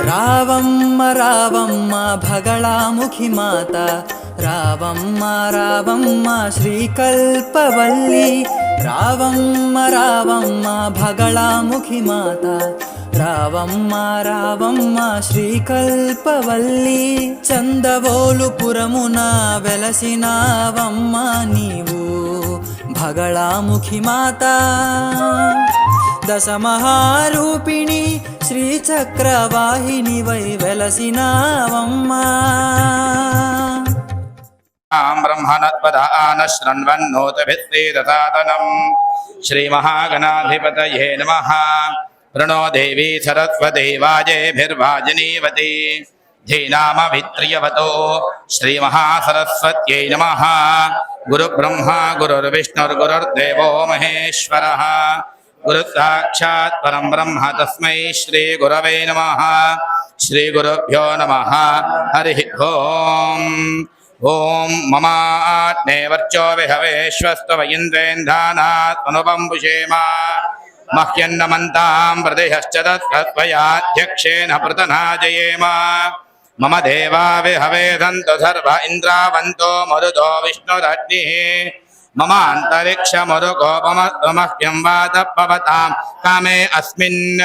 రావమ్మ రావమ్మ భగళాముఖి మాత, రావమ్మ రావమ్మ శ్రీకల్పవల్లి, రావమ్మ రావమ్మ భగళాముఖి మాత, రావమ్మ రావమ్మ శ్రీకల్పవల్లి. చందవోలుపురమున వెలసినావమ్మ నీవు భగళాముఖి మాత, దశమహారూపిణి శ్రీచక్రవాహిని వై వెలసినావమ్మా. బ్రహ్మణత్వదాన శృణ్వన్నోతభిత్రీదసాదనం శ్రీమహాగణాధిపతయే నమః. ప్రణో దేవీ సరస్వతి వాజేభిర్వాజినీవతి ధీనామభిత్రియవతో శ్రీమహాసరస్వత్యై నమః. గురుబ్రహ్మా గురుర్విష్ణుర్గురుర్దేవో మహేశ్వరః, గురుసాక్షాత్ పరం బ్రహ్మ తస్మై శ్రీ గురవే నమః. శ్రీ గురుభ్యో నమః. హరి ఓం. ఓం మమాగ్నే వర్చో విహవేశ్వస్తవ ఇంద్రేంద్రానాత్మనుపంబుషేమ మహ్యన్నమంతాం ప్రతిహశ్చ తత్త్వయాధ్యక్షేణ పృతనాజయేమ. మమ దేవా విహవే సంతు సర్వ ఇంద్రావంతో మరుదో విష్ణురగ్నిః. మమ అంతరిక్షమరుగోపమహ్యం వాతపవతాం కామే అస్మిన్.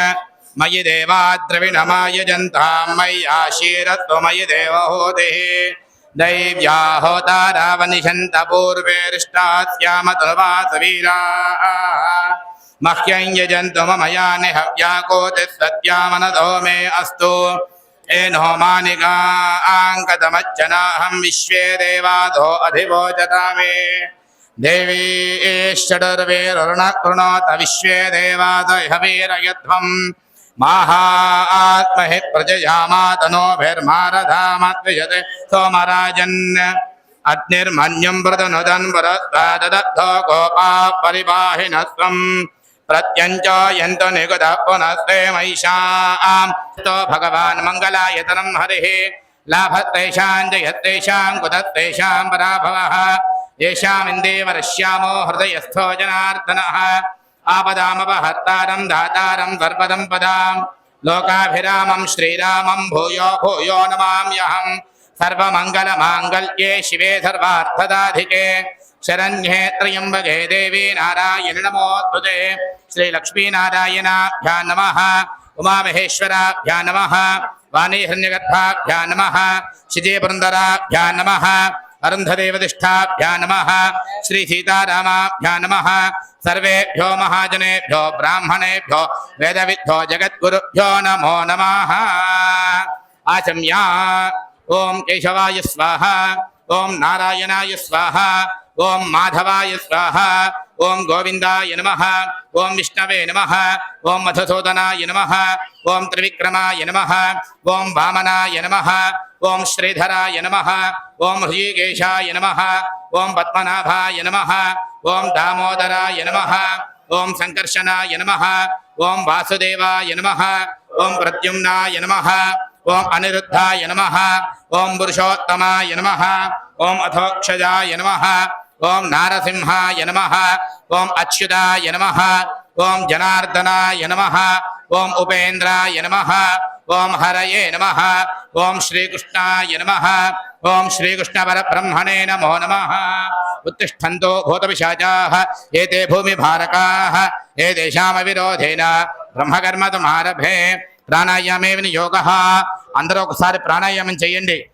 మయి దేవా ద్రవిణమాయజంతాం మయ్యాశీరత్వమయి దేవహూతిః. దైవ్యా హోతారావనిషంత పూర్వేరిష్టాస్యామతుర్వాసవీరాः. మహ్యం యజంతు మమయాని హవ్యాకోతి సత్యామనదో మే అస్తు. ఏనో మానికాంకతమజ్జనాహం విశ్వే దేవాదో అధివోచతామే. దేవీ షడుర్వేరుణ కృణోత విశ్వే దేవాదో హవీరయధ్వం. మాహాత్మహి ప్రజయామాతనోభిర్మారధామద్విజతే సోమరాజన్. అగ్నిర్మన్యం మృదనుదన్ వరదద్ధో గోపా పరివాహినస్వం. ప్రత్యంచయంతు నిగుద పునస్తే మహిషాం. తో భగవాన్ మంగళాయతనం హరిః. లాభత్తేషాం జయత్తేషాం కుతత్తేషాం పరాభవః. येषामिन्देवरश्यामो हृदयस्थो जनार्दनः. आपदामपहर्तारं दातारं सर्वदं पदां लोकाभिरामं श्रीरामं भूयो भूयो नमाम्यहं. सर्वमङ्गलमाङ्गल्ये शिवे सर्वार्थदाधिके शरण्ये त्र्यम्बके देवी नारायणि नमोऽस्तुते. श्रीलक्ष्मीनारायणाभ्यां नमः. उमामहेश्वराभ्यां नमः. वाणीहिरण्यगर्भाभ्यां नमः. शिजीपुरन्दराभ्यां नमः. अरुन्धदेवतिष्ठाभ्यां नमः. श्री सीतारामाभ्यां नमः. सर्वेभ्यो महाजनेभ्यो ब्राह्मणेभ्यो वेदविद्भ्यो जगद्गुरुभ्यो नमो नमः. आचम्या. ओं केशवाय स्वाहा. ओं नारायणाय स्वाहा. ओं माधवाय स्वाहा. ओं गोविन्दाय नमः. ओं विष्णवे नमः. ओं मधुसूदनाय नमः. ओं त्रिविक्रमाय नमः. ओं वामनाय नमः. ओं श्रीधराय नमः. ओं हृषीकेशाय नमः. ओं पद्मनाभाय नमः. ओं दामोदराय नमः. ओं संकर्षणाय नमः. ओं वासुदेवाय नमः. ओं प्रद्युम्नाय नमः. ओं अनिरुद्धाय नमः. ओं पुरुषोत्तमाय नमः. ओं अथोक्षजाय नमः. ओं नारसिंहाय नमः. ओं अच्युताय नमः. ओं जनार्दनाय नमः. ओं उपेन्द्राय नमः. ओं हरये नमः. ओं श्रीकृष्णाय नमः. ओं श्रीकृष्णपरब्रह्मणे नमो नमः. उत्तिष्ठन्तो भूतपिशाचाः एते भूमिभारकाः एतेषामविरोधेन ब्रह्मकर्मतमारभे. ప్రాణాయామే వినియోగః. అందరూ ఒకసారి ప్రాణాయామం చేయండి.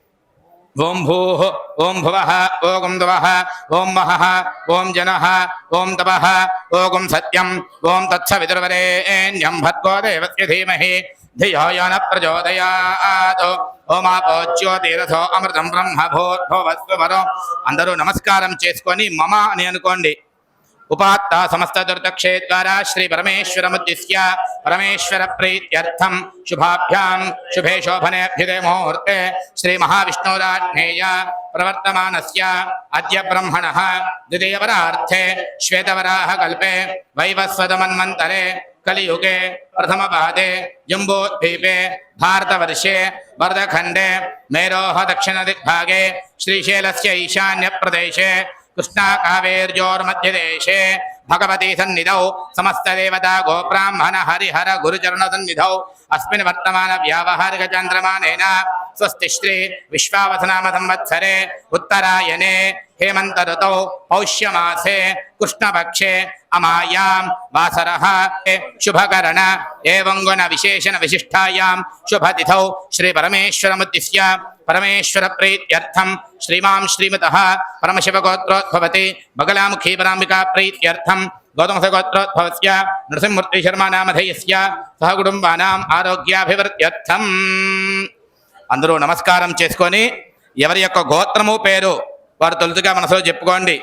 ఓం భూః ఓం భువః ఓం దువః ఓం మహః ఓం జనః ఓం తపః ఓం సత్యం ఓం తత్సవితుర్వరేణ్యం భర్గో దేవస్య ధీమహి ధియో యో నః ప్రచోదయాత్. ఓమాపో జ్యోతిరథో అమృతం బ్రహ్మ భూర్భువస్సువరో. అందరూ నమస్కారం చేసుకొని మమ అని అనుకోండి. उपात्ता समस्त दुर्दक्षे द्वारा श्री परमेश्वरमुद्दिश्य परमेश्वर प्रीत्यर्थं शुभाभ्यां शुभे शोभनेभ्युदे मुहूर्ते श्री महाविष्णुराज्ञेय प्रवर्तमानस्य अद्य ब्रह्मणः द्वितीयवरार्थे श्वेतवराह कल्पे वैवस्वतमन्वन्तरे कलियुगे प्रथमपादे जम्बूद्वीपे भारतवर्षे वर्धखण्डे मेरोः दक्षिणदिग्भागे श्रीशैलस्य ईशान्यप्रदेशे कृष्णा कावेर्योर्मध्यदेशे भगवती सन्निधौ समस्तदेवता गोब्राह्मण हरिहर गुरुचरण सन्निधौ अस्मिन् वर्तमान व्यावहारिक चन्द्रमानेन स्वस्ति श्री विश्वावसुनाम संवत्सरे उत्तरायणे हेमंत ऋतौ पौष्यमासे कृष्णपक्षे अमायां वासरः शुभकरण एवं गुण विशेषण विशिष्टायां शुभतिथौ श्री परमेश्वरमुद्दिश्य परमेश्वर प्रीत्यर्थं श्रीमां श्रीमतः परमशिवगोत्रोद्भवति बगलामुखी पराम्बिका प्रीत्यर्थं गौतमसगोत्रोद्भवस्य नृसिंहमूर्ति शर्मा नामधेयस्य सह कुटुंबानां आरोग्याभिवृद्ध्यर्थम् అందరూ నమస్కారం చేసుకొని ఎవరి యొక్క గోత్రము పేరు వారు తొలుతుగా మనసులో చెప్పుకోండి.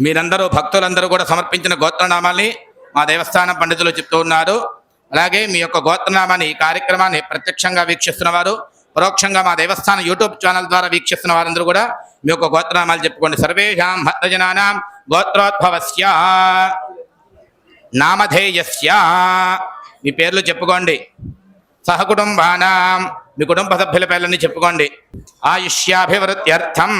మీరందరూ భక్తులందరూ కూడా సమర్పించిన గోత్రనామాల్ని మా దేవస్థానం పండితులు చెప్తూ ఉన్నారు. అలాగే మీ యొక్క గోత్రనామాన్ని ఈ కార్యక్రమాన్ని ప్రత్యక్షంగా వీక్షిస్తున్న వారు, పరోక్షంగా మా దేవస్థానం యూట్యూబ్ ఛానల్ ద్వారా వీక్షిస్తున్న వారందరూ కూడా మీ యొక్క గోత్రనామాలు చెప్పుకోండి. సర్వేషాం భక్తజనానాం గోత్రోద్భవస్య నామధేయస్య మీ పేర్లు చెప్పుకోండి. సహకుటుంబానాం మీ కుటుంబ సభ్యుల పేర్లని చెప్పుకోండి. ఆయుష్యాభివృద్ధ్యర్థం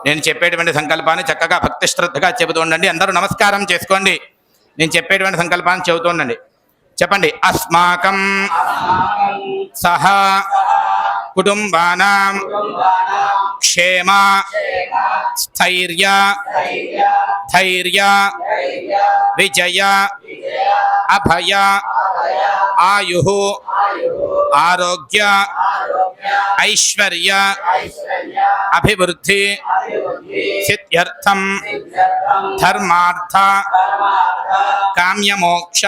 నేను చెప్పేటువంటి సంకల్పాన్ని చక్కగా భక్తి శ్రద్ధగా చెబుతూ ఉండండి. అందరూ నమస్కారం చేసుకోండి. నేను చెప్పేటువంటి సంకల్పాన్ని చెబుతూ ఉండండి. చెప్పండి. అస్మాకం సహ కుటుంబానాం క్షేమ స్థైర్య ధైర్య విజయ అభయ ఆయు ఆరోగ్య ఐశ్వర్య అభివృద్ధి సిద్ధ్యర్థం ధర్మార్థ కామ్యమోక్ష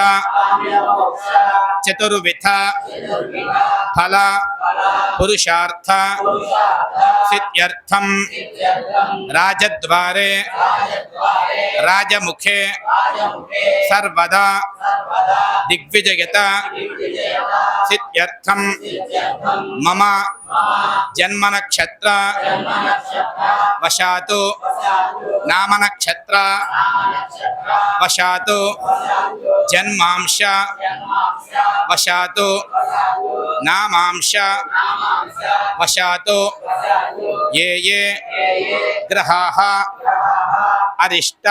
చతుర్విధ ఫల పురుషార్థ సిద్ధ్యర్థం రాజద్వారే రాజముఖే సర్వదా దిగ్విజయత సిద్ధ్యర్థం మమ జన్మనక్షత్ర వశాతు నామనక్షత్ర వశాతు జన్మాంశ వశాతు నామాంశ వశాతు ఏ ఏ గ్రహాః అరిష్ట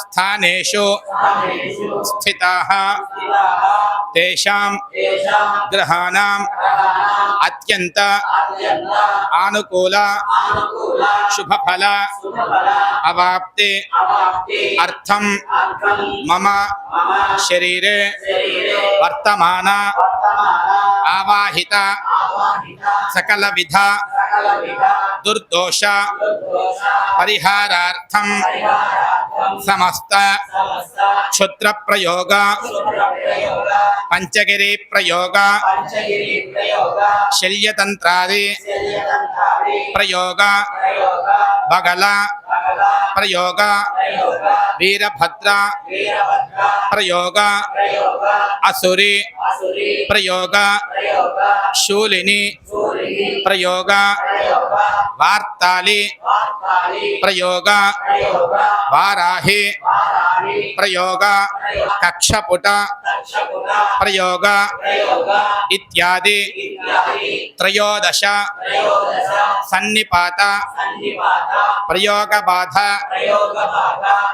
స్థానేషు స్థితాః తేషాం గ్రహాణాం అత్యంత ఆనుకూల శుభఫల అవాప్తి అర్థం మమ శరీరే వర్తమాన ఆవాహిత సకల విధ దుర్దోష పరిహారార్థం సమస్త క్షుద్ర ప్రయోగ పంచగిరి ప్రయోగ శల్యతంత్రాది ప్రయోగ బగల ప్రయోగ వీరభద్ర ప్రయోగ అసురి ప్రయోగ శూలిని ప్రయోగ వార్తాలి ప్రయోగ వారాహి ప్రయోగ కక్షపుట ప్రయోగ ఇత్యాది త్రయోదశ సన్నిపాత ప్రయోగ బాధ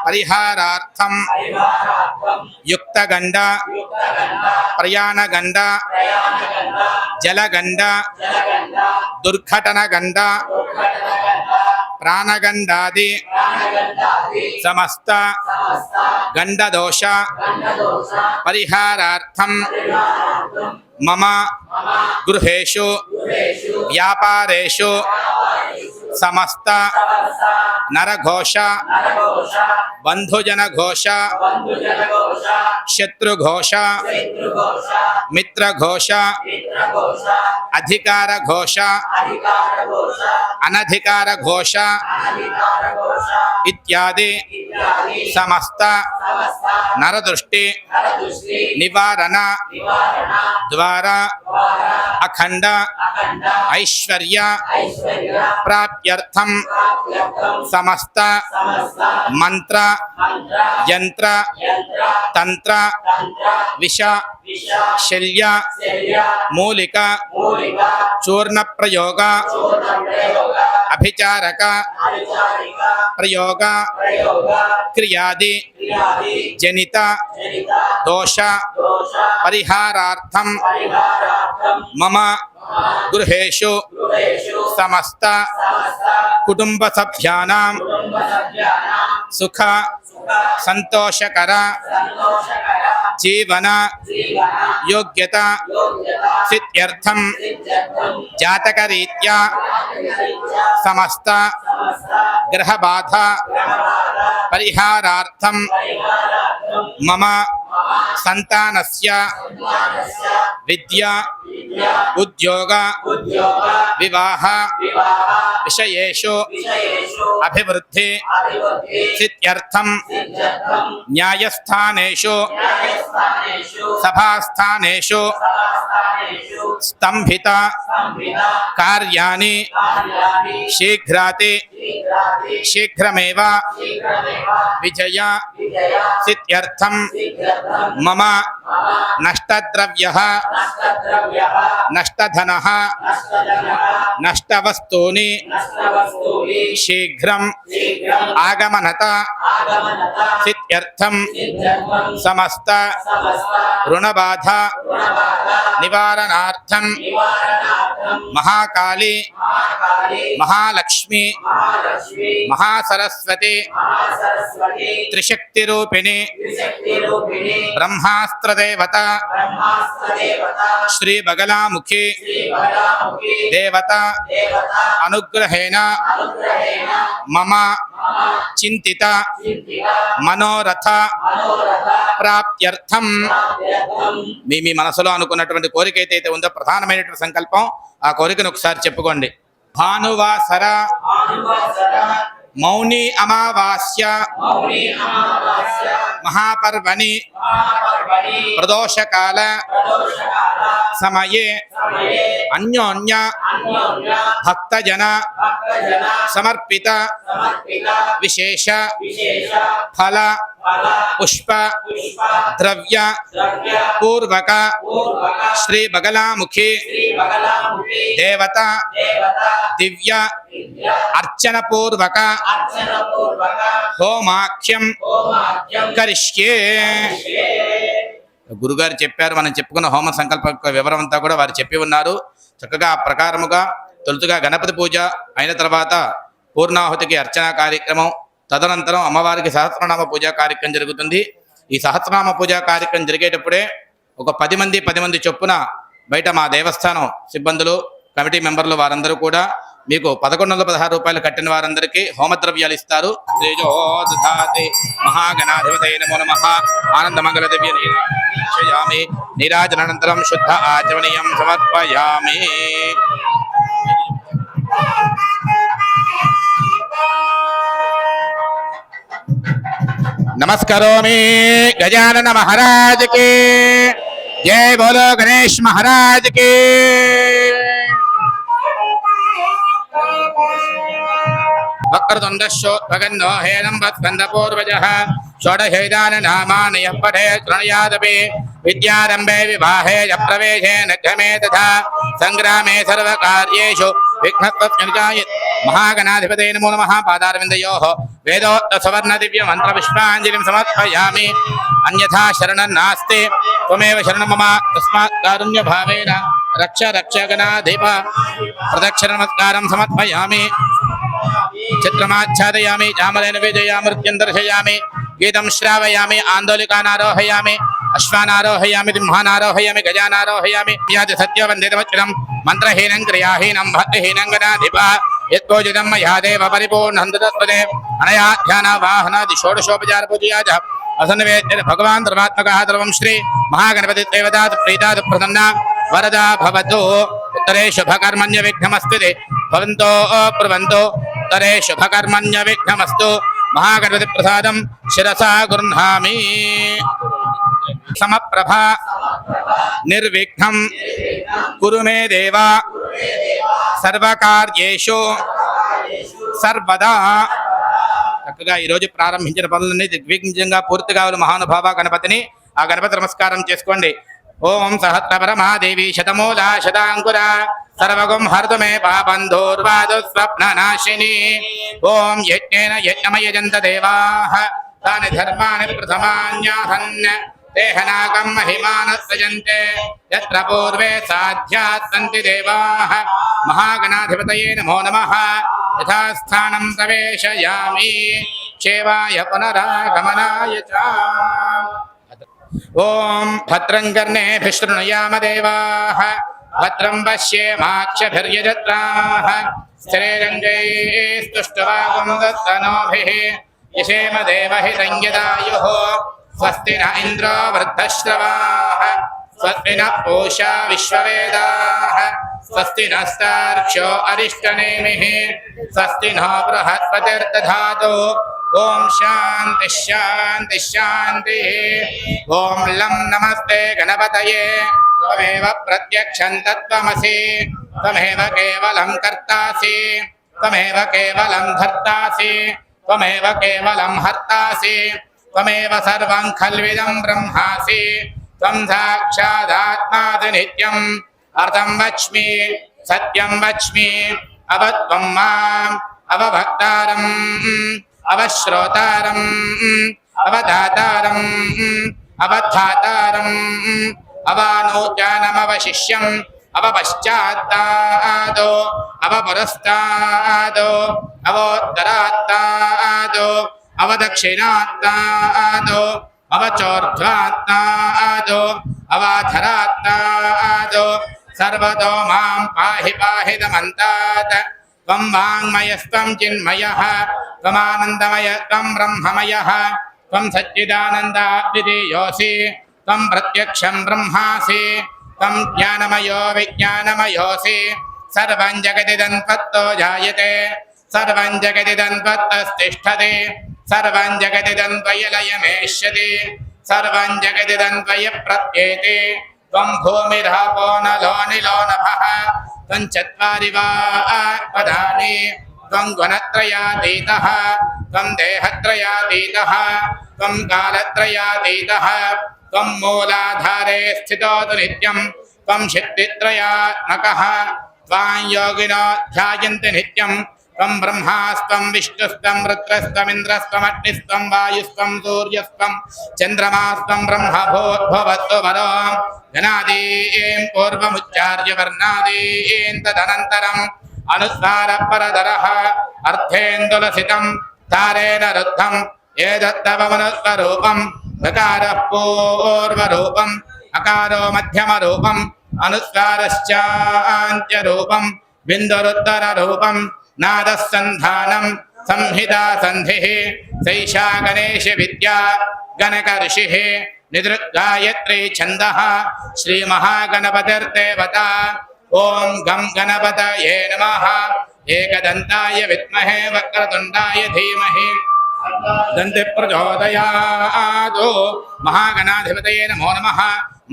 పరిహారార్థం యుక్తగండ ప్రయాణగండ జలగండ దుర్ఘటనగండ ప్రాణగండాది సమస్త గండదోష పరిహారార్థం మమ గృహేషు వ్యాపారేషు సమస్త నరఘోష బంధుజనఘోష శత్రుఘోష మిత్రఘోష అధికార ఘోష అనధికార ఘోష ఇత్యాది సమస్త నరదృష్టి నివారణ ద్వారా అఖండ ఐశ్వర్య ప్రాప్త్యర్థం సమస్త మంత్ర యంత్ర తంత్ర విష శల్య మూలిక చూర్ణ ప్రయోగ అభిచారక ప్రయోగ క్రియాది జనిత దోష పరిహారార్థం మమ గృహేషు సమస్త కుటుంబ సభ్యానాం సుఖ సంతోషకర జీవన యోగ్యత సిద్ధ్యర్థం జాతకరీత్యా సమస్త గ్రహబాధ పరిహారార్థం మమ సంతానస్య విద్యా ఉద్యోగ వివాహ విషయేషు అభివృద్ధి సిద్ధ్యర్థం న్యాయస్థానేషు సభాస్థానేషు స్తంభిత కార్యాణి శీఘ్రాతి శీఘ్రమేవ విజయ సిద్ధ్యర్థం మమ నష్టద్రవ్యః నష్టధనః నష్టవస్తూని శీఘ్రం ఆగమనత సిద్ధ్యర్థం సమస్త రుణబాధ నివారణార్థం మహాకాళి మహాలక్ష్మి మహాసరస్వతి త్రిశక్తిరూపిణి బ్రహ్మాస్త్రదేవత శ్రీ బగలాముఖి దేవత అనుగ్రహేణ మమ చింతిత మనోరథ ప్రాప్త్యర్థం మీ మనసులో అనుకున్నటువంటి కోరిక అయితే ఉందో ప్రధానమైనటువంటి సంకల్పం ఆ కోరికను ఒకసారి చెప్పుకోండి. భానువాసర మౌని అమావాస్య మహాపర్వణి ప్రదోషకాల సమయే అన్యోన్య భక్తజన సమర్పిత విశేష ఫల పుష్ప ద్రవ్య పూర్వక శ్రీ బగలాముఖి దేవత దివ్య అర్చన పూర్వక హోమాఖ్యం కరిష్యే. గురుగారు చెప్పారు, మనం చెప్పుకున్న హోమ సంకల్ప వివరం అంతా కూడా వారు చెప్పి ఉన్నారు. చక్కగా ఆ ప్రకారముగా తొలుతుగా గణపతి పూజ అయిన తర్వాత పూర్ణాహుతికి అర్చన కార్యక్రమం, తదనంతరం అమ్మవారికి సహస్రనామ పూజా కార్యక్రమం జరుగుతుంది. ఈ సహస్రనామ పూజా కార్యక్రమం జరిగేటప్పుడే ఒక 10 మంది చొప్పున బయట మా దేవస్థానం సిబ్బందులు, కమిటీ మెంబర్లు వారందరూ కూడా మీకు 1116 రూపాయలు కట్టిన వారందరికీ హోమద్రవ్యాలు ఇస్తారు. మహాగణాధిపతయ నమో నమః. ఆనందమంగళ దివ్య నీరాజయామి. నీరాజనానంతరం శుద్ధ ఆచమనీయం సమర్పయామి. నమస్కరోమి. గజానన మహారాజ్ కి జై. బోలో గణేష్ మహారాజ్ కి. వక్రతుండశోద్భగన్నో హేనం వత్కందపూర్వజః షోడశైదాననామాని యః పఠేత్ శృణుయాదపి విద్యారంభే వివాహే చ ప్రవేశే నఘ్నమే తథా సంగ్రామే సర్వకార్యేషు విఘ్నత్వస్మినిజాయత్. మహాగణాధిపతయ నమో నమః. పాదారవిందయోః వేదోక్త సువర్ణ దివ్య మంత్ర పుష్పాంజలిం సమర్పయామి. అన్యథా శరణం నాస్తి, త్వమేవ శరణం మమ. తస్మాత్ కారుణ్య భావేన రక్ష రక్షగణాధిప. ప్రదక్షిణ నమస్కారం సమర్పయామి. చిత్రమాచ్ఛాదయామి. చామరేణ వేదయామృత్యం దర్శయామి. గీతం శ్రావయామి. ఆందోళికానారోహయామి. అశ్వానారోహయామి. సింహానారోహయామి. గజానారోహయామి. యాది సత్యవందితమచ్యుతం మంత్రహీనం క్రియాహీనం భక్తిహీనం గణాధిప. యత్పూజితం మయా దేవ పరిపూర్ణం తత్పదే. అనయా ధ్యాన వాహనాది షోడశోపచార పూజయాజ అసన్నివేద్య భగవాన్ ధర్మాత్మకః ధర్మం శ్రీ మహాగణపతి దేవతాత్ ప్రీతాత్ ప్రసన్న వరదా భవతు. ఉత్తరే శుభకర్మణ్య విఘ్నమస్తు. భవంతో బ్రువంతో ఉత్తరే శుభకర్మణ్య విఘ్నమస్తు. మహాగణపతి ప్రసాదం శిరసా గృహ్ణామి. సమప్రభ నిర్విఘ్నం కురు మే దేవ సర్వకార్యేషు సర్వదా. చక్కగా ఈరోజు ప్రారంభించిన పనులన్నీ దిగ్విజయంగా పూర్తి కావాలి. మహానుభావ గణపతిని, ఆ గణపతి నమస్కారం చేసుకోండి. ఓం సహస్రపరమాదేవి శతమూలా శతాంకురా సర్వగుం హర్తు మే పాపంధూర్వాదు స్వప్ననాశిని. ఓం యజ్ఞేన యజ్ఞమయజంత దేవాః తాని ధర్మాణి ప్రథమాన్యాహన్ దేహనాగం మహిమానస్సజంతే యత్ర పూర్వే సాధ్యాత్ సంతి దేవాః. మహాగణాధిపతయే నమో నమః. యథాస్థానం ప్రవేశయామి సేవాయ పునరాగమనాయ చ. ఓం భద్రం కర్ణేభిः శృణుయామ దేవాः భద్రం పశ్యేమాక్షభిర్యజత్రాः స్థిరైరంగైస్తుష్టవాగుందస్తనోభిः యశేమ దేవహిतं యదాయుः. స్వస్తి న ఇంద్రో వృద్ధశ్రవాः స్వస్తి నః పూషా విశ్వవేదాः స్వస్తి నస్తార్క్ష్యో అరిష్టనేమిः స్వస్తి నో బృహస్పతిర్దధాతు. ఓం శాంతి శాంతి శాంతి. ఓం లం నమస్తే గణపతయే త్వమేవ ప్రత్యక్షం తత్వమసి త్వమేవ కేవలం కర్తాసి త్వమేవ కేవలం ధర్తాసి త్వమేవ కేవలం హర్తాసి త్వమేవ సర్వం ఖల్విదం బ్రహ్మాసి త్వం సాక్షాదాత్మాసి నిత్యం. అర్థం వచ్మి సత్యం వచ్మి అవత్వం మాం అవభక్తారం అవశ్రోతారం అవధాతారం అవధాతారం అవానోచానమవశిష్యం అవపశ్చాత్తాదో అవపురస్తాదో అవోత్తరాత్తాదో అవదక్షిణాత్తాదో అవచోర్ధ్వాత్తాదో అవాధరాత్తాదో సర్వతో మాం పాహి పాహిదమంతాత్. త్వం వాంగ్మయస్త్వం చిన్మయః త్వమానందమయస్త్వం బ్రహ్మమయః త్వం సచ్చిదానందాద్వితీయోऽసి త్వం ప్రత్యక్షం బ్రహ్మాసి త్వం జ్ఞానమయో విజ్ఞానమయోऽసి. సర్వం జగదిదం త్వత్తో జాయతే సర్వం జగదిదం త్వత్తస్థిష్ఠతి సర్వం జగదిదం త్వయలయమేష్యతి సర్వం జగదిదం త్వయ ప్రత్యేతి. త్వం భూమిరాపో నలో నిలో నభః త్వం చత్వారి పదాని త్వం గుణత్రయాతీతః త్వం దేహత్రయాతీతః త్వం కాలత్రయాతీతః త్వం మూలాధారే స్థితోతు నిత్యం త్వం శక్తిత్రయాత్మకః. త్వాం యోగినో ధ్యాయంతి నిత్యం. త్వం బ్రహ్మాస్త్వం విష్ణుస్త్వం రుద్రస్త్వమింద్రస్త్వమగ్నిస్త్వం వాయుస్త్వం సూర్యస్త్వం చంద్రమాస్త్వం బ్రహ్మభూద్భువస్సు వరో గణాదీం పూర్వముచ్చార్య వర్ణాదీం తదనంతరం అనుస్వార పరదరః అర్థేందులసితం తారేణ రుద్ధం ఏదత్తవమనుస్వరూపం. దకారః పూర్వరూపం అకారో మధ్యమరూపం అనుస్వారశ్చాంత్యరూపం బిందురుత్తరరూపం. నాదః సంధానం సంహితా సంధిః సైషా గణేశ విద్యా గణక ఋషిః నిదృగ్గాయత్రీ ఛందః శ్రీమహాగణపతిర్దేవత. ఓం గం గణపతయే నమః. ఏకదంతాయ విద్మహే వక్రతుండాయ ధీమహి దంతి ప్రచోదయాత్. మహాగణాధిపతయే నమో నమః.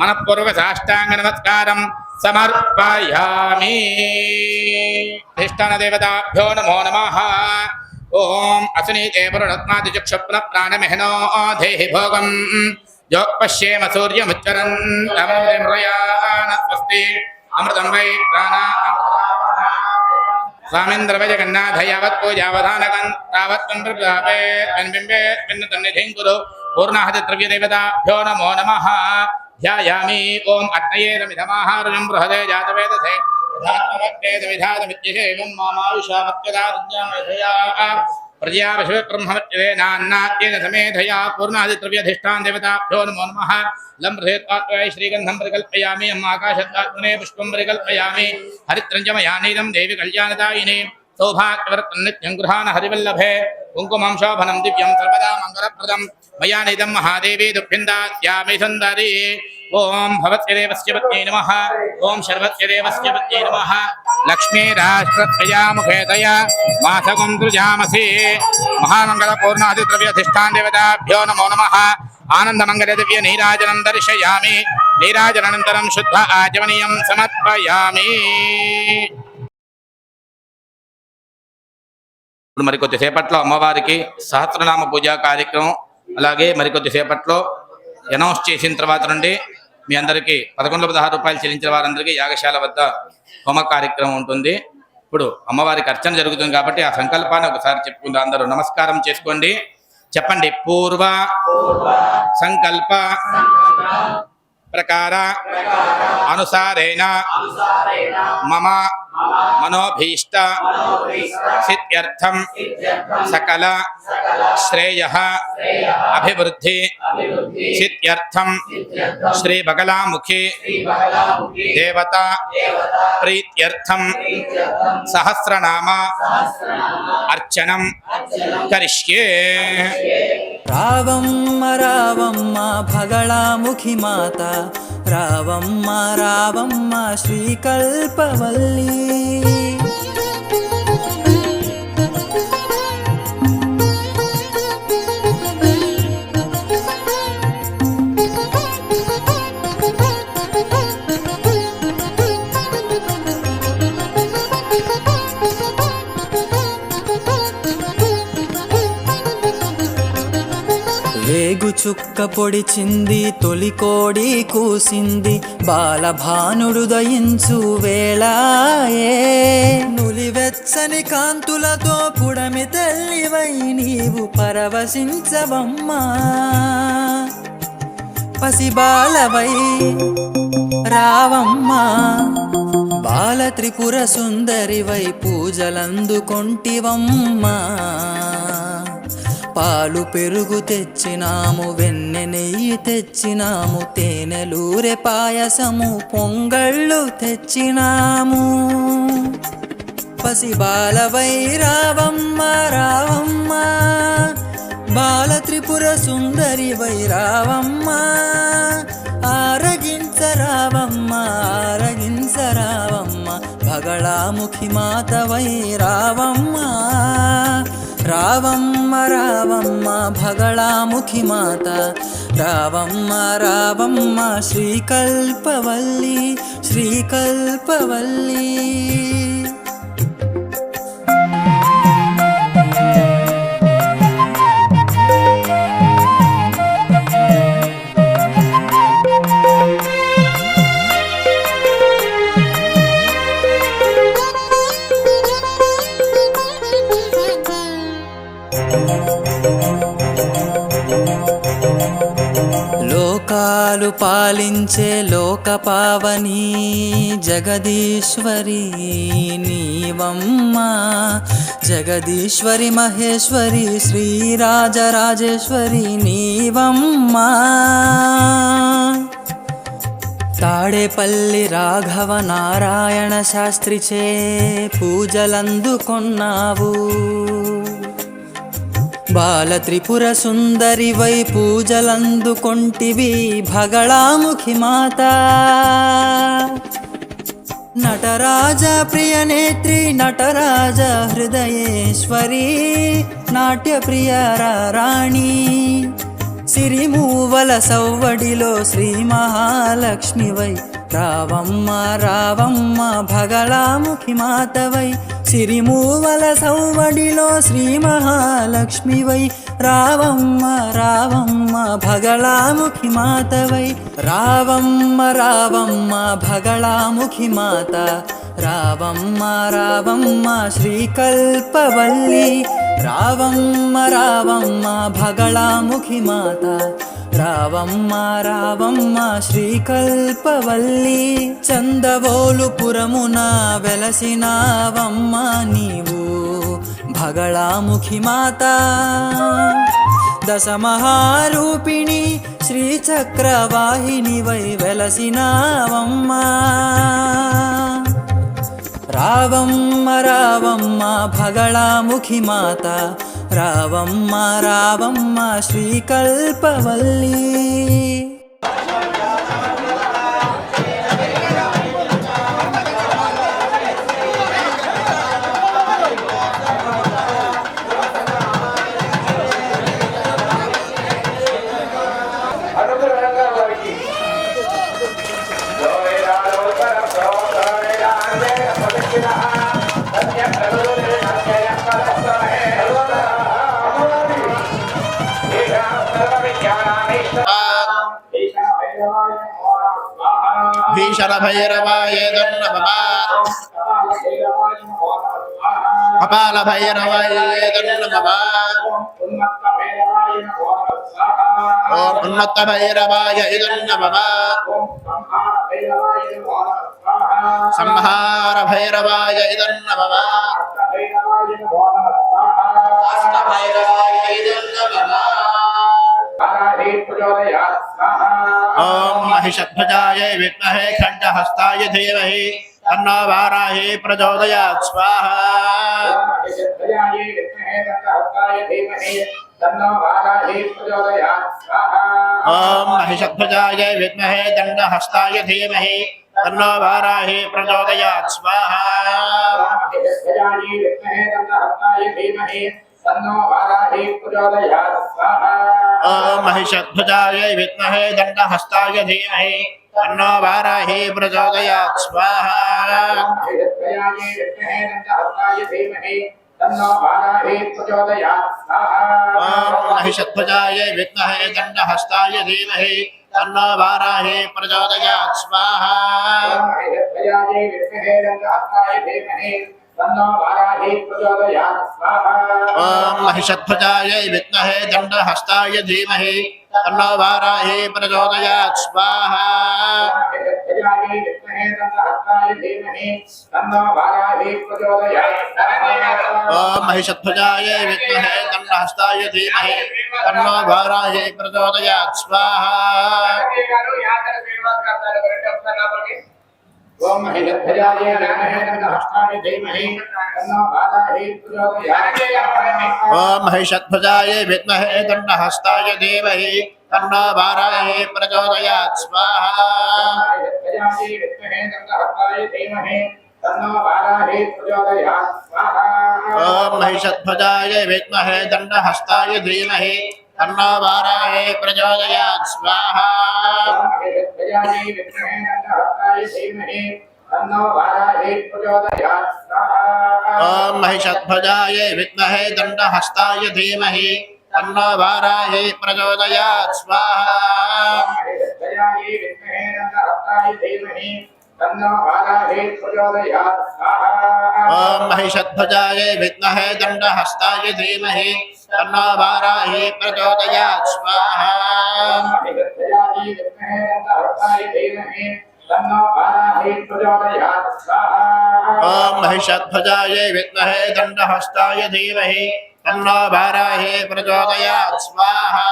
మనఃపూర్వక సాష్టాంగ నమస్కారం సమర్పయామి. అధిష్టాన దేవతాభ్యో నమో నమః. ఓం అసునీతే పురుడత్మాదిచక్షుప్న ప్రాణమిహనో దేహి భోగం యోపశ్యేమ సూర్యముచ్చరన్ స్వస్తి అమృతం వై ప్రాణా స్వామింద్రవ జగన్నాథ యావత్ పూజావధానకం తావత్ ప్రజాపే బింబే పిన్నతన్నిధిం కురు. పూర్ణాహతి ద్రవ్యదేవతాభ్యో నమో నమః. ధ్యాయామి. ఓం అగ్నయేదమిదమాహారుణం బృహదే జాతవేదసే విధాతమిత్యేవం మామాయుషామత్యదాజ్ఞామేధయా ప్రజా విశ్వబ్రహ్మవత్యదే నాన్నాత్యేన సమేధయా. పూర్ణాది ద్రవ్యధిష్టాన్ దేవతాభ్యో నమో నమః. లం బృహేత్వాత్మై శ్రీగంధం పరికల్పయామి. ఆకాశత్వాత్మనే పుష్పం పరికల్పయామి. హరిత్రంజమయానీదం దేవి కళ్యాణదాయిని సౌభాగ్యవర్తన్నిత్యం గృహాణ హరివల్లభే. కుంకుమం శోభనం దివ్యం సర్వదా మంగళప్రదం మయా నిదం మహాదేవి దుఃఖిందాస్యామి సుందరి. ఓం భవత్యదేవస్య పత్న్యై నమః. ఓం శర్వత్యదేవస్య పత్న్యై నమః. లక్ష్మీరాష్ట్రత్రయాముఖేతయ మాసకం దృజామసి. మహామంగళపూర్ణాది ద్రవ్యధిష్టాన్ దేవతాభ్యో నమో నమః. ఆనందమంగళ దివ్య నీరాజనం దర్శయామి. నీరాజనానంతరం శుద్ధ ఆచమనీయం సమర్పయామి. ఇప్పుడు మరికొద్ది సేపట్లో అమ్మవారికి సహస్రనామ పూజా కార్యక్రమం, అలాగే మరికొద్ది సేపట్లో అనౌన్స్ చేసిన తర్వాత నుండి మీ అందరికీ 1116 రూపాయలు చెల్లించిన వారందరికీ యాగశాల వద్ద హోమ కార్యక్రమం ఉంటుంది. ఇప్పుడు అమ్మవారికి అర్చన జరుగుతుంది కాబట్టి ఆ సంకల్పాన్ని ఒకసారి చెప్పుకుందాం. అందరూ నమస్కారం చేసుకోండి, చెప్పండి. పూర్వ సంకల్ప ప్రకార అనుసారేణ మమ మనోభీష్ట సిద్ధ్యర్థం సకల శ్రేయః అభివృద్ధి సిద్ధ్యర్థం శ్రీ బగలాముఖి దేవత ప్రీత్యర్థం సహస్రనామ అర్చనం కరిష్యే. రావమ్మ రావమ్మ భగళాముఖి మాత, రావమ్మ రావమ్మ శ్రీకల్పవల్లి. వేగు చుక్క పొడిచింది, తొలి కోడి కూసింది, బాలభానుడు దయించు వేళాయే. నులివెచ్చని కాంతులతో పుడమి తల్లివై నీవు పరవశించవమ్మా. పసిబాలవై రావమ్మా, బాల త్రిపుర సుందరివై పూజలందుకొంటివమ్మా. పాలు పెరుగు తెచ్చినాము, వెన్నె నెయ్యి తెచ్చినాము, తేనెలూరె పాయసము పొంగళ్ళు తెచ్చినాము. పసిబాలవై రావమ్మ రావమ్మ, బాల త్రిపుర సుందరివై రావమ్మ. ఆరగించరావమ్మ ఆరగించరావమ్మ, భగళాముఖి మాతవై రావమ్మ. రావమ్మ రావమ్మ భగళాముఖి మాత, రావమ్మ రావమ్మ శ్రీకల్పవల్లి శ్రీకల్పవల్లి. లోకాలు పాలించే లోకపావని జగదీశ్వరి నీవమ్మ. జగదీశ్వరి మహేశ్వరి శ్రీరాజరాజేశ్వరి నీవమ్మ. తాడేపల్లి రాఘవ నారాయణ శాస్త్రిచే పూజలందుకొన్నావు. బాల త్రిపుర సుందరివై పూజలందుకొంటివి భగళాముఖి మాత. నటరాజ ప్రియనేత్రి నటరాజ హృదయేశ్వరి, నాట్యప్రియ రాణి, సిరిమూవల సవ్వడిలో శ్రీ మహాలక్ష్మివై రావమ్మ రావమ్మ భగళాముఖి మాతవై. సిరిమూవల సవ్వడిలో శ్రీ మహాలక్ష్మివై రావమ్మ రావమ్మ భగళాముఖి మాతవై. రావమ్మ రావమ్మ భగళాముఖి మాత, రావమ్మ రావమ్మ శ్రీకల్పవల్లి. రావమ్మ రావమ్మ భగళాముఖి మాత, రావమ్మ రావమ్మ శ్రీకల్పవల్లి. చందవోలుపురమున వెలసినావమ్మ నీవు భగళాముఖి మాత. దశమహారూపిణి శ్రీచక్రవాహినివై వెలసినావమ్మ. రావమ్మ రావమ్మ భగళాముఖి మాత, రావమ్మ రావమ్మ శ్రీకల్పవల్లి. भीषणभैरवाय नमः कपालभैरवाय नमः ओम उन्मत्तभैरवाय नमः संहारभैरवाय नमः ओम महिषध्वजाय विद्महे खड्गहस्ताय धीमहि तन्नो वाराही प्रचोदयात् स्वाहा ओम महिषध्वजाय विद्महे दण्डहस्ताय धीमहि तन्नो वाराही प्रचोदयात् स्वाहा ओम महिषध्वजाय विद्महे दण्डहस्ताय धीमहि तन्नो वाराही प्रचोदयात् स्वाहा ओम महिषध्वजाय विद्महे दण्डहस्ताय धीमहि तन्नो वाराही प्रचोदयात् स्वाहा ओम महिषध्वजाय विद्महे दण्डहस्ताय धीमहि तन्नो वाराही प्रचोदयात् स्वाहा ओम महिषध्वजाय विद्महे दण्डहस्ताय धीमहि तन्नो वाराही प्रचोदयात् स्वाहा ओम महिषध्वजाय विद्महे दण्डहस्ताय धीमहि तन्नो वाराही प्रचोदयात् ओम महिषध्वजाय विद्महे दण्डहस्ताय धीमहि तन्नो वाराही प्रचोदयात् स्वाहा ओम महिषध्वजाय विद्महे दण्डहस्ताय धीमहि तन्नो वाराही प्रचोदयात् स्वाहा ओम महिषध्वजाय विद्महे दण्डहस्ताय धीमहि तन्नो वाराही प्रचोदयात् स्वाहा ओम महिषध्वजाय विद्महे दण्डहस्ताय धीमहि तन्नो वाराही प्रचोदयात् स्वाहा ओम महिषध्वजाय विद्महे दण्डहस्ताय धीमहि तन्नो वाराही प्रचोदयात् स्वाहा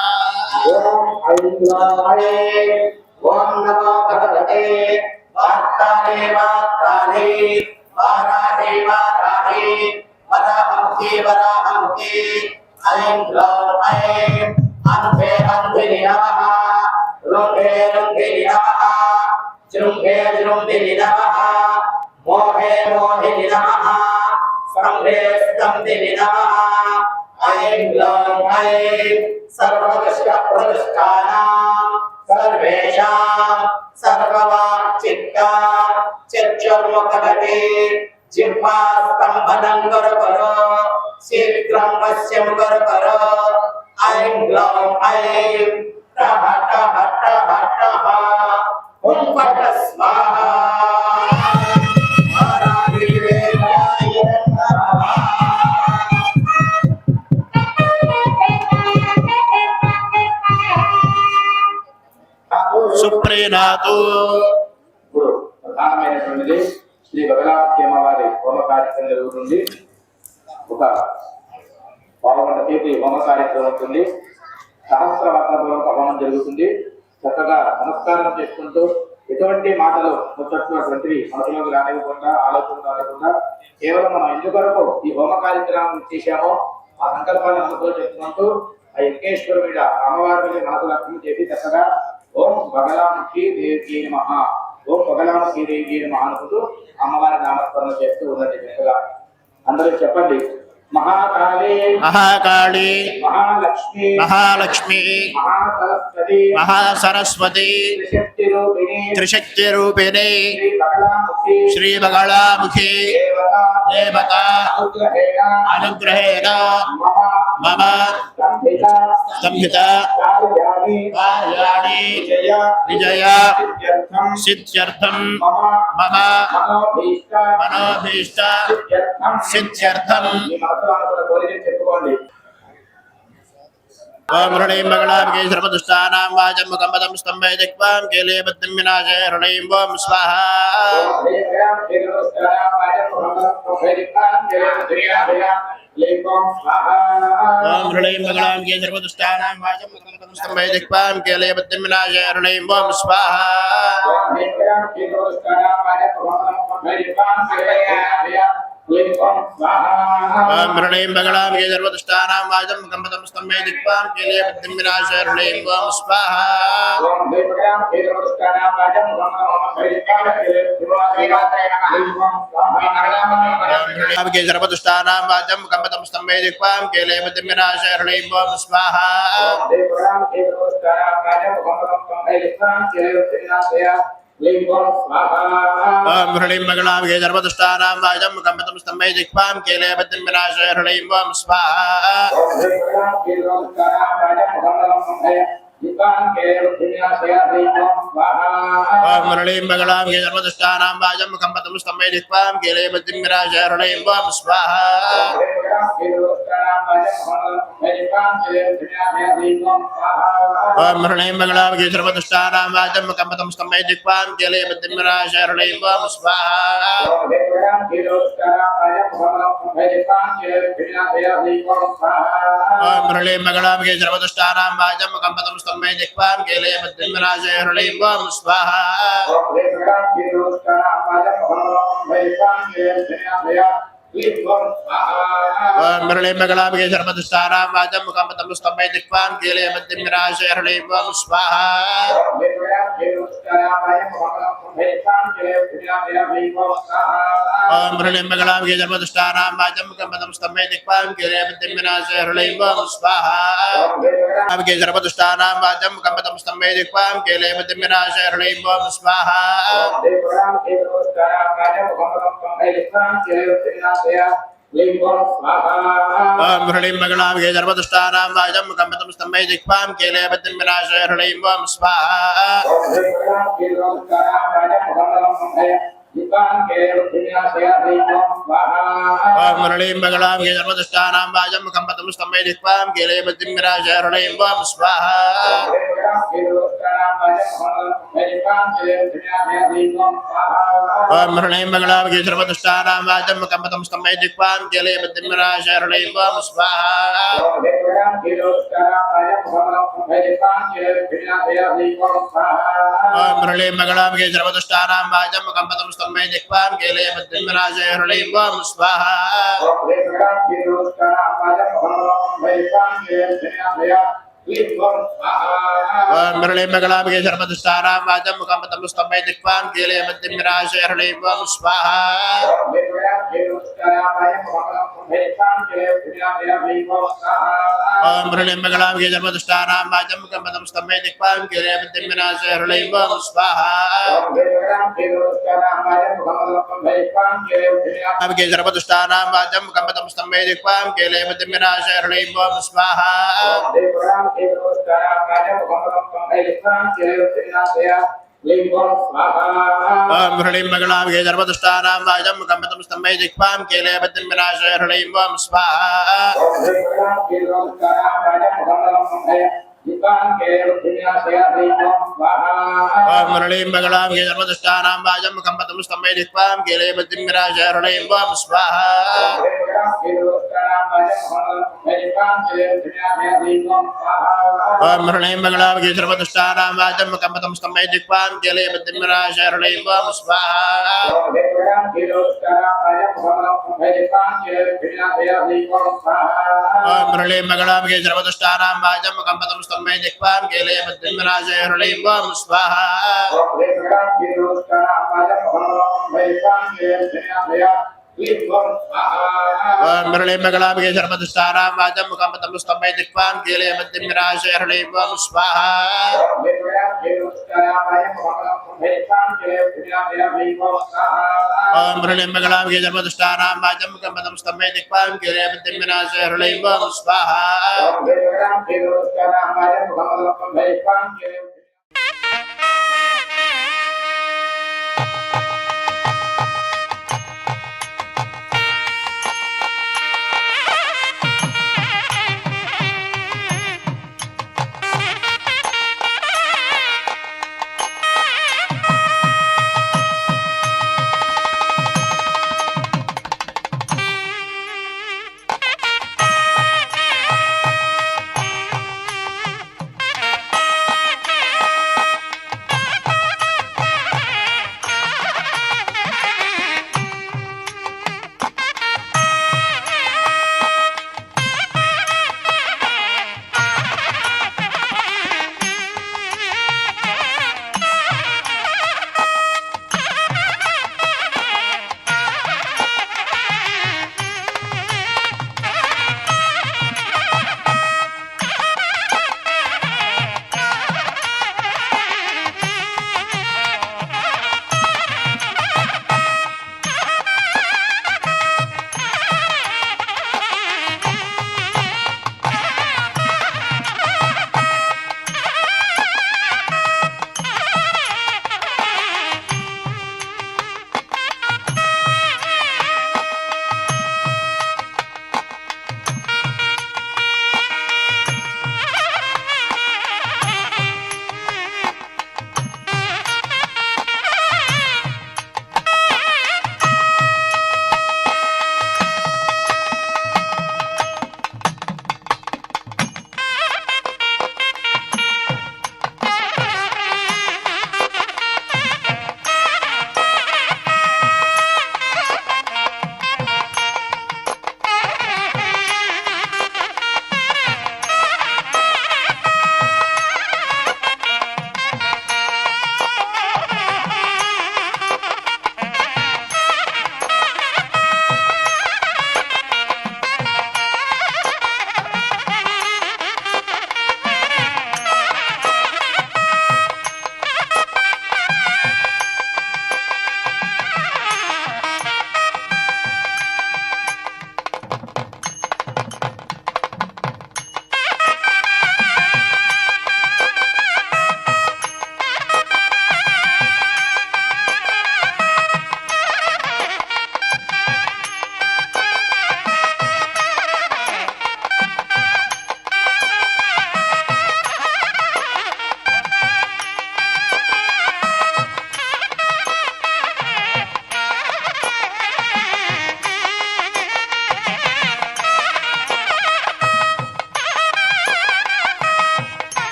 ओम नमो भगवते वाक्काले वाराहे वराहमुखे ऐं ग्लौं ऐं अन्धे नमः रुंधे नमः जृंभे नमः मोहे नमः स्तंभे नमः ऐं ग्लौं ऐं सर्वदुष्टप्रदुष्टानां सर्वेषां सर्ववाक्चित्तचर्मुखगते जिह्वास्तम्भनं करो शीघ्रं वश्यं करो ऐं ग्लौं ऐं टः टः टः टः हुं फट् स्वाहा సుప్రీనాథు ఇప్పుడు ప్రధానమైనటువంటిది శ్రీ బగలాముఖి అమ్మవారి హోమ కార్యక్రమం జరుగుతుంది. ఒక పావుగంట సేపు హోమ కార్యక్రమం ఉంటుంది. సహస్రవర్ణపూర్వక హోమం జరుగుతుంది. చక్కగా నమస్కారం చేసుకుంటూ ఎటువంటి మాటలు ముచ్చట్టువంటివి మనసులోకి రానివ్వకుండా ఆలోచనలు రానివ్వకుండా కేవలం మనం ఎందుకొరకు ఈ హోమ కార్యక్రమం చేశామో ఆ సంకల్పాన్ని మనసులో చెప్పుకుంటూ ఆ యజ్ఞేశ్వరు మీద అమ్మవారి మీద మనసు లక్ష్యం చేసి చక్కగా ఓం బగలాముఖి దేవి నమః ఓం బగలాముఖి దేవి నమః అనుకుంటూ అమ్మవారి నామస్మరణ చేస్తూ ఉన్నది చక్కగా అందరూ చెప్పండి. महाकाली महाकाली महालक्ष्मी महालक्ष्मी महासरस्वती महासरस्वती त्रिशक्तिरूपिणी त्रिशक्तिरूपिणी श्रीबगलामुखी श्रीबगलामुखी देवता देवता अनुग्रहेण अनुग्रहेण मम मम संहिता संहिता कार्याणि कार्याणि विजय विजय सिद्ध्यर्थं सिद्ध्यर्थं मम मम मनोभीष्ट मनोभीष्ट सिद्ध्यर्थं सिद्ध्यर्थं ఈ మనసులో కోరిక చెప్పుకోండి ओम हृणीं मंगलाम्बके सर्वदुष्टानां वाचं मुखं पदं स्तम्भे दिक्पां केलेबद्धं विनाशय हृणीं ओम स्वाहा ओम हृणीं मंगलाम्बके सर्वदुष्टानां वाचं मुखं पदं स्तम्भे दिक्पां केलेबद्धं विनाशय हृणीं ओम स्वाहा ओम हृणीं मंगलाम्बके सर्वदुष्टानां वाचं मुखं पदं स्तम्भे दिक्पां केलेबद्धं विनाशय हृणीं ओम स्वाहा के सर्वदुष्टानां वाचं मुखं पदं स्तम्भे दिक्पां केलेबद्धं विनाशय हृणीं ओम स्वाहा ओम हृणीं मंगलाम्बके सर्वदुष्टानां वाचं मुखं पदं स्तम्भे दिक्पां केलेबद्धं विनाशय हृणीं ओम स्वाहा ओम हृणीं मंगलाम्बके सर्वदुष्टानां वाचं मुखं पदं स्तम्भे दिक्पां केलेबद्धं विनाशय हृणीं ओम स्वाहा ओम हृणीं मंगलाम्बके सर्वदुष्टानां वाचं मुखं पदं स्तम्भे दिक्पां केलेबद्धं विनाशय हृणीं ओम स्वाहा ओम हृणीं मंगलाम्बके सर्वदुष्टानां वाचं मुखं पदं स्तम्भे दिक्पां केलेबद्धं विनाशय हृणीं ओम स्वाहा ओम हृणीं मंगलाम्बके सर्वदुष्टानां वाचं मुखं पदं स्तम्भे दिक्पां केलेबद्धं विनाशय हृणीं ओम स्वाहा ओम हृणीं मंगलाम्बके सर्वदुष्टानां वाचं मुखं पदं स्तम्भे दिक्पां केलेबद्धं विनाशय हृणीं ओम स्वाहा के सर्वदुष्टानां वाचं मुखं पदं स्तम्भे दिक्पां केलेबद्धं विनाशय हृणीं ओम स्वाहा ओम हृणीं मंगलाम्बके सर्वदुष्टानां वाचं मुखं पदं स्तम्भे दिक्पां केलेबद्धं विनाशय हृणीं ओम स्वाहा ओम हृणीं मंगलाम्बके सर्वदुष्टानां वाचं मुखं पदं स्तम्भे दिक्पां केलेबद्धं विनाशय हृणीं ओम स्वाहा ओम हृणीं मंगलाम्बके सर्वदुष्टानां वाचं मुखं पदं स्तम्भे दिक्पां केलेबद्धं विनाशय हृणीं ओम स्वाहा ओम हृणीं मंगलाम्बके सर्वदुष्टानां वाचं मुखं पदं स्तम्भे दिक्पां केलेबद्धं विनाशय हृणीं ओम स्वाहा ओम हृणीं मंगलाम्बके सर्वदुष्टानां वाचं मुखं पदं स्तम्भे दिक्पां केलेबद्धं विनाशय हृणीं ओम स्वाहा ओम हृणीं मंगलाम्बके सर्वदुष्टानां वाचं मुखं पदं स्तम्भे दिक्पां केलेबद्धं विनाशय हृणीं ओम स्वाहा के सर्वदुष्टानां वाचं मुखं पदं स्तम्भे दिक्पां केलेबद्धं विनाशय हृणीं ओम स्वाहा ओम हृणीं मंगलाम्बके सर्वदुष्टानां वाचं मुखं पदं स्तम्भे दिक्पां केलेबद्धं विनाशय हृणीं ओम स्वाहा ओम हृणीं मंगलाम्बके सर्वदुष्टानां वाचं मुखं पदं स्तम्भे दिक्पां केलेबद्धं विनाशय हृणीं ओम स्वाहा ओम हृणीं मंगलाम्बके सर्वदुष्टानां वाचं मुखं पदं स्तम्भे दिक्पां केलेबद्धं विनाशय हृणीं ओम स्वाहा ओम हृणीं मंगलाम्बके सर्वदुष्टानां वाचं मुखं पदं स्तम्भे दिक्पां केलेबद्धं विनाशय हृणीं ओम स्वाहा ओम मुरलीं मंगलाभिगे सर्वदुष्टानां वाचं मुखं पदं स्तम्भे दिक्पां कीले मध्यं विनाशय हृदयं ओम स्वाहा ओम मुरलीं मंगलाभिगे सर्वदुष्टानां वाचं मुखं पदं स्तम्भे दिक्पां कीले मध्यं विनाशय हृदयं ओम स्वाहा